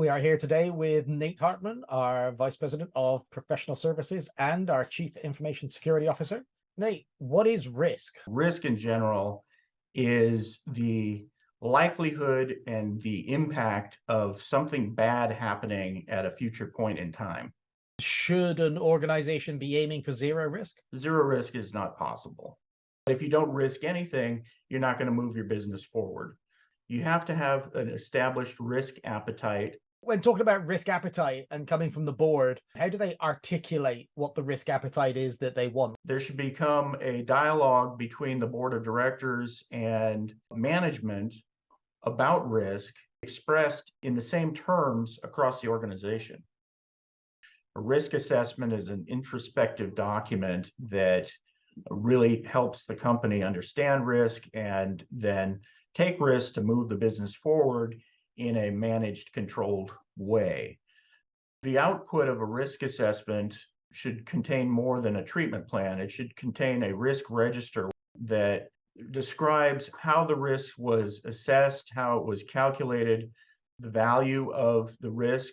We are here today with Nate Hartman, our Vice President of Professional Services and our Chief Information Security Officer. Nate, what is risk? Risk in general is the likelihood and the impact of something bad happening at a future point in time. Should an organization be aiming for zero risk? Zero risk is not possible. If you don't risk anything, you're not going to move your business forward. You have to have an established risk appetite. When talking about risk appetite and coming from the board, how do they articulate what the risk appetite is that they want? There should become a dialogue between the board of directors and management about risk expressed in the same terms across the organization. A risk assessment is an introspective document that really helps the company understand risk and then take risks to move the business forward in a managed, controlled way. The output of a risk assessment should contain more than a treatment plan. It should contain a risk register that describes how the risk was assessed, how it was calculated, the value of the risk,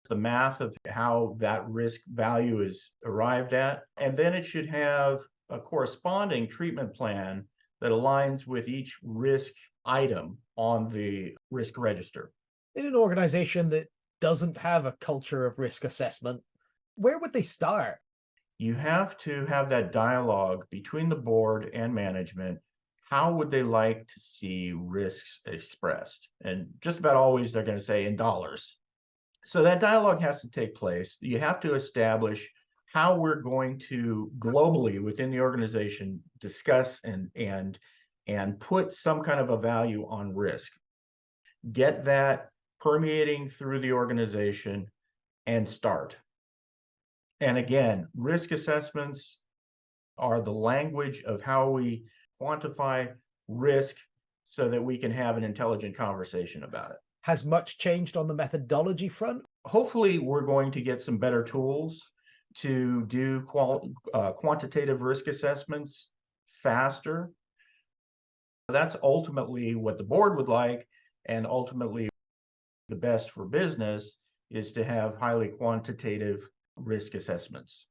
the math of how that risk value is arrived at. And then it should have a corresponding treatment plan that aligns with each risk item on the risk register. In an organization that doesn't have a culture of risk assessment, where would they start? You have to have that dialogue between the board and management. How would they like to see risks expressed? And just about always they're going to say in dollars. So that dialogue has to take place. You have to establish how we're going to globally within the organization discuss and put some kind of a value on risk. Get that permeating through the organization and start. And again, risk assessments are the language of how we quantify risk so that we can have an intelligent conversation about it. Has much changed on the methodology front? Hopefully, we're going to get some better tools to do quantitative risk assessments faster. That's ultimately what the board would like, and ultimately the best for business is to have highly quantitative risk assessments.